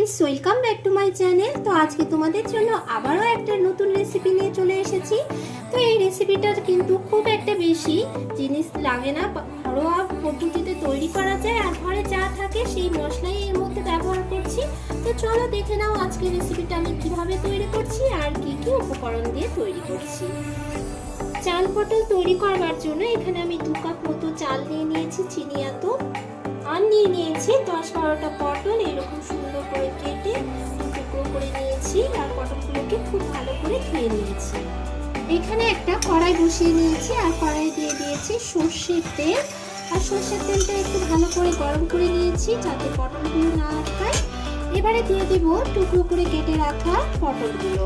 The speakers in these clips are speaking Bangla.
Friends welcome back to my channel. तो आज के तुम्हारे জন্য আবারও একটা নতুন রেসিপি নিয়ে চলে এসেছি। তো এই রেসিপিটা কিন্তু খুব একটা বেশি জিনিস লাগে না, ঘরোয়া পদ্ধতিতে তৈরি করা যায় আর ঘরে যা থাকে সেই মশলাই এর মধ্যে ব্যবহার করছি। তো চলো দেখে নাও আজকে রেসিপিটা আমি কিভাবে তৈরি করছি আর কি কি উপকরণ দিয়ে তৈরি করছি। চাল পটল তৈরি করবার জন্য এখানে আমি 2 কাপ মতো চাল নিয়ে নিয়েছি, চিনি এত আর নিয়ে নিয়েছি 10-12টা পটল এরকম সুন্দর করে কেটে টুকরো করে নিয়েছি আর পটলগুলোকে খুব ভালো করে ধুয়ে নিয়েছি। এখানে একটা কড়াই বসিয়ে নিয়েছি আর কড়াই দিয়ে দিয়েছি সরষের তেল আর সরষের তেলটা একটু ভালো করে গরম করে নিয়েছি যাতে পটলগুলো না আটকায়। এবারে দিয়ে দেব টুকরো করে কেটে রাখা পটলগুলো।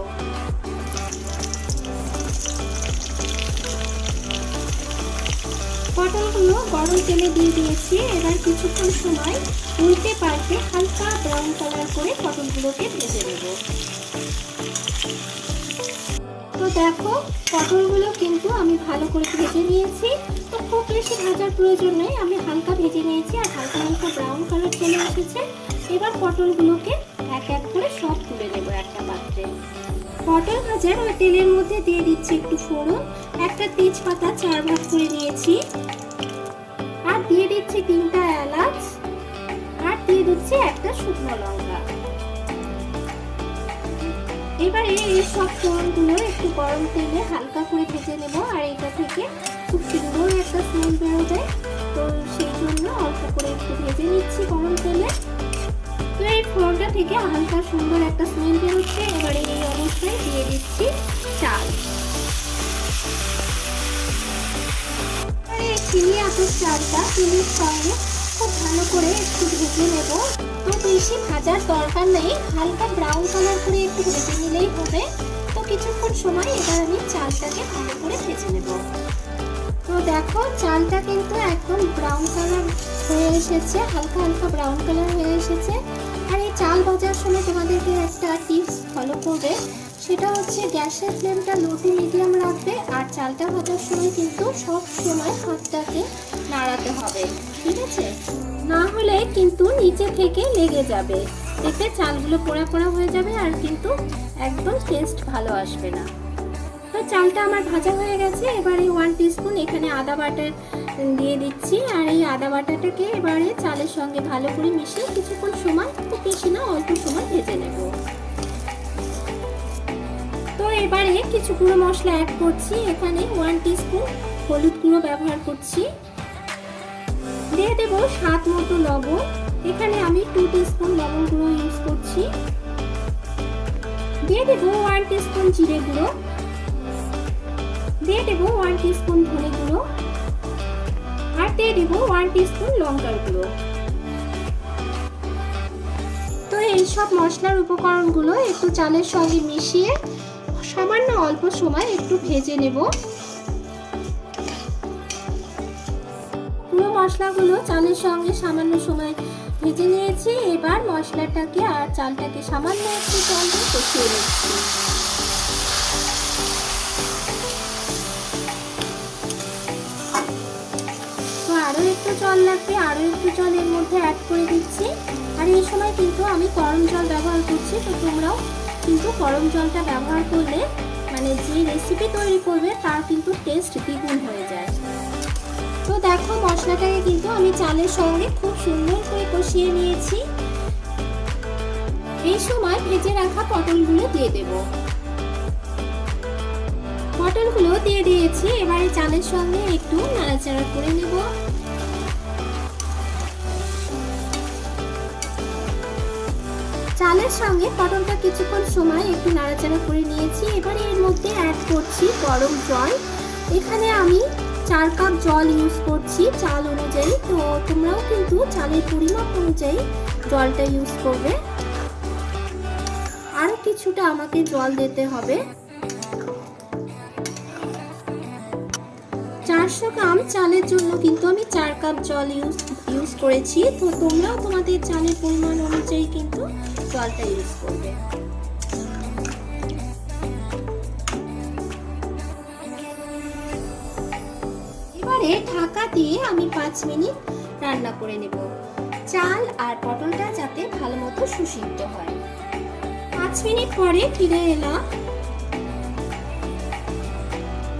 পটলগুলো গরম তেলে দিয়ে দিয়েছি। এবার কিছুক্ষণ সময় উল্টে পাল্টে হালকা ব্রাউন কালার করে পটলগুলোকে ভেজে নেব। তো দেখো পটলগুলো কিন্তু আমি ভালো করে ভেজে নিয়েছি। তো খুব বেশি ভাজার প্রয়োজন নেই, আমি হালকা ভেজে নিয়েছি আর হালকা হালকা ব্রাউন কালার চলে এসেছে। এবার পটলগুলোকে এক এক করে সব তুলে নেব একটা পাত্রে। পটল ভাজার ওই তেলের মধ্যে দিয়ে দিচ্ছি একটু ফোড়ন, একটা তেজপাতা 4 ভাগ করে নিয়েছি আর দিয়ে দিচ্ছি 3টা এলাচ আর দিয়ে দিচ্ছি একটা শুকনো লঙ্কা। এবারে এই সব ফোড়নগুলো একটু গরম তেলে হালকা করে ভেজে নেব আর এটা থেকে খুব সুন্দর একটা স্মেল বেরোবে। তো সেই জন্য অল্প করে একটু ভেজে নিচ্ছি গরম তেলে। তো এই ফোড়নটা থেকে হালকা সুন্দর একটা স্মেল বেরোচ্ছে। এবারে এই অবস্থায় দিয়ে দিচ্ছি চাল। চিনি আতর চালটা চিনির সঙ্গে খুব ভালো করে একটু ভেজে নেব। তো বেশি ভাজার দরকার নেই, হালকা ব্রাউন কালার করে একটু ভেজে নিলেই হবে। তো কিছুক্ষণ সময় এবার আমি চালটাকে ভালো করে ভেজে নেব। তো দেখো চালটা কিন্তু একদম ব্রাউন কালার হয়ে এসেছে, হালকা হালকা ব্রাউন কালার হয়ে এসেছে। আর এই চাল ভাজার সময় তোমাদেরকে একটা টিপস ফলো করবে, সেটা হচ্ছে গ্যাসের ফ্লেমটা লো টু মিডিয়াম রাখবে আর চালটা ভাজার সময় কিন্তু সব সময় হাতটাকে নাড়াতে হবে, ঠিক আছে? না হলে কিন্তু নিচে থেকে লেগে যাবে, এতে চালগুলো পোড়া পোড়া হয়ে যাবে আর কিন্তু একদম টেস্ট ভালো আসবে না। তো চালটা আমার ভাজা হয়ে গেছে। এবারে 1 টিস্পুন এখানে আদা বাটা দিয়ে দিচ্ছি আর এই আদা বাটাটাকে এবারে চালের সঙ্গে ভালো করে মিশিয়ে কিছুক্ষণ সময়, খুব বেশি না অল্প সময় ভেজে নেব। তো এবারে কিছু গুঁড়ো মশলা অ্যাড করছি। এখানে 1 টিস্পুন হলুদ গুঁড়ো ব্যবহার করছি, দিয়ে দেব স্বাদ মতো লবণ। এখানে আমি 2 টিস্পুন লবণ গুঁড়ো ইউজ করছি। দিয়ে দেব 1 টিস্পুন জিরে গুঁড়ো, দিয়ে দেব 1 টিস্পুন ধনে গুঁড়ো আর দিয়ে দেব 1 টিস্পুন লঙ্কার গুঁড়ো। তো এই সব মশলার উপকরণগুলো একটু চালের সঙ্গে মিশিয়ে সামান্য অল্প সময় একটু ভেজে নেব। পুরো মশলাগুলো চালের সঙ্গে সামান্য সময় ভেজে নিয়েছি। এবার মশলাটাকে আর চালটাকে সামান্য একটু জল দিয়ে কষিয়ে নিচ্ছি। তো আরও একটু জল লাগবে, আরও একটু জল এর মধ্যে অ্যাড করে দিচ্ছি। আর এই সময় কিন্তু আমি গরম জল ব্যবহার করছি। তো তোমরাও কিন্তু গরম জলটা ব্যবহার করলে মানে যে রেসিপি তৈরি করবে তার কিন্তু টেস্ট দ্বিগুণ হয়ে যায়। তো দেখো মশলাটাকে কিন্তু আমি চালের সঙ্গে খুব সুন্দর করে কষিয়ে নিয়েছি। এই সময় ভেজে রাখা পটলগুলো দিয়ে দেব। পটলগুলো দিয়ে দিয়েছি। এবারে চালের সঙ্গে একটু নাড়াচাড়া করে নেব। চালের সঙ্গে পটলটা কিছুক্ষণ সময় একটু নাড়াচাড়া করে নিয়েছি। এবারে এর মধ্যে অ্যাড করছি গরম জল। এখানে আমি 4 কাপ জল ইউজ করছি চাল অনুযায়ী। তো তোমরাও কিন্তু চালের পরিমাপ অনুযায়ী জলটা ইউজ করবে। আরও কিছুটা আমাকে জল দিতে হবে। 400 গ্রাম চালের জন্য কিন্তু আমি 4 কাপ জল ইউজ করেছি। তো তোমরাও তোমাদের চালের পরিমাণ অনুযায়ী কিন্তু জলটা ইউজ করবে। এবারে ঢাকা দিয়ে আমি 5 মিনিট রান্না করে নেব। চাল আর পটলটা যাতে ভালো মতো সুসিদ্ধ হয়। 5 মিনিট পরে ফিরে এলাম।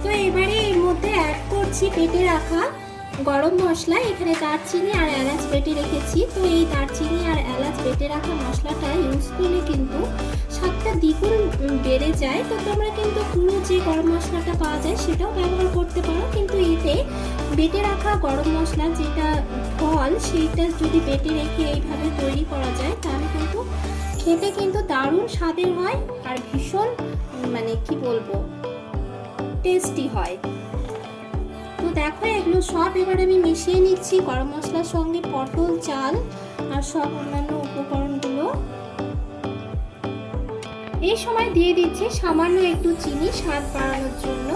তো এবারে এর মধ্যে অ্যাড করছি বেটে রাখা গরম মশলা। এখানে দারচিনি আর এলাচ বেটে রেখেছি। তো এই দারচিনি আর এলাচ বেটে রাখা মশলাটা ইউজ করলে কিন্তু স্বাদটা দ্বিগুণ বেড়ে যায়। তো তোমরা কিন্তু পুরো যে গরম মশলাটা পাওয়া যায় সেটাও ব্যবহার করতে পারো, কিন্তু এতে বেটে রাখা গরম মশলা যেটা ফল সেইটা যদি বেটে রেখে এইভাবে তৈরি করা যায় তাহলে কিন্তু খেতে কিন্তু দারুণ স্বাদের হয় আর ভীষণ মানে কি বলবো টেস্টি হয়। তো দেখো এগুলো সব এবার আমি মিশিয়ে নিচ্ছি গরম মশলার সঙ্গে পটল, চাল আর সব অন্যান্য উপকরণগুলো। এই সময় দিয়ে দিচ্ছি সামান্য একটু চিনি স্বাদ বাড়ানোর জন্য।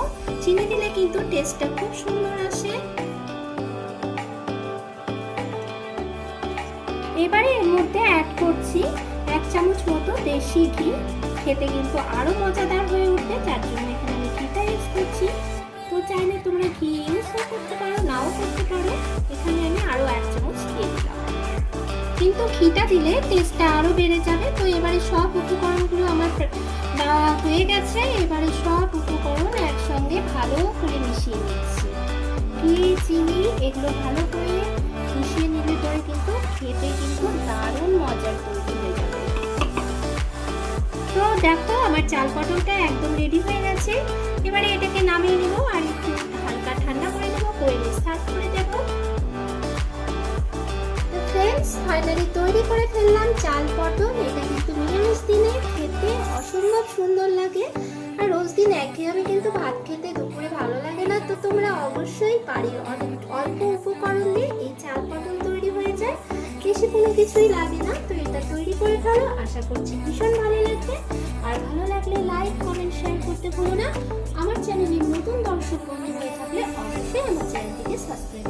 চিনি দিলে কিন্তু টেস্টটা খুব সুন্দর আসে। এবারে এর মধ্যে অ্যাড করছি 1 চামচ মতো দেশি ঘি। খেতে কিন্তু আরো মজাদার হয়ে উঠবে, তার জন্য এখানে আমি ঘিটা ইউজ করছি। তো চাইলে তোমরা ঘি ইউজ করতে পারো, নাও করতে পারো। এখানে আমি আরো 1 চামচ দিয়ে দিলাম, কিন্তু ঘিটা দিলে টেস্টটা আরো বেড়ে যাবে। তো এবারে সব উপকরণগুলো আমার দেওয়া হয়ে গেছে। এবারে সব উপকরণ একসঙ্গে ভালো করে মিশিয়ে নিচ্ছি। ঘি, চিনি এগুলো ভালো করে মিশিয়ে নিলে পরে কিন্তু খেতে কিন্তু দারুণ মজার তৈরি হয়ে যাবে। তো দেখো আমার চাল পটলটা একদম রেডি হয়ে গেছে। এবারে এটাকে নামিয়ে নেব আর একটু হালকা ঠান্ডা করে নেব, করে সার্ভ করে দেব। তো ফ্রেন্ডস ফাইনালি তৈরি করে ফেললাম চাল পটল। এটা কিন্তু নিরামিষ দিনে খেতে অসম্ভব সুন্দর লাগে। আর রোজ দিন একঘেয়েমি কিন্তু ভাত খেতে দুপুরে ভালো লাগে না। তো তোমরা অবশ্যই বাড়ির অল্প উপকরণ দিয়ে এই চাল পটল তৈরি হয়ে যায়, বেশি কোনো কিছুই লাগে না। তো এটা তৈরি করে ফেলো, আশা করছি ভীষণ ভালো লাগবে। আর ভালো লাগলে লাইক, কমেন্ট, শেয়ার করতে ভুলো না। আমার চ্যানেলে নতুন দর্শক বন্ধু হয়ে থাকলে অবশ্যই আমার চ্যানেলটিকে সাবস্ক্রাইব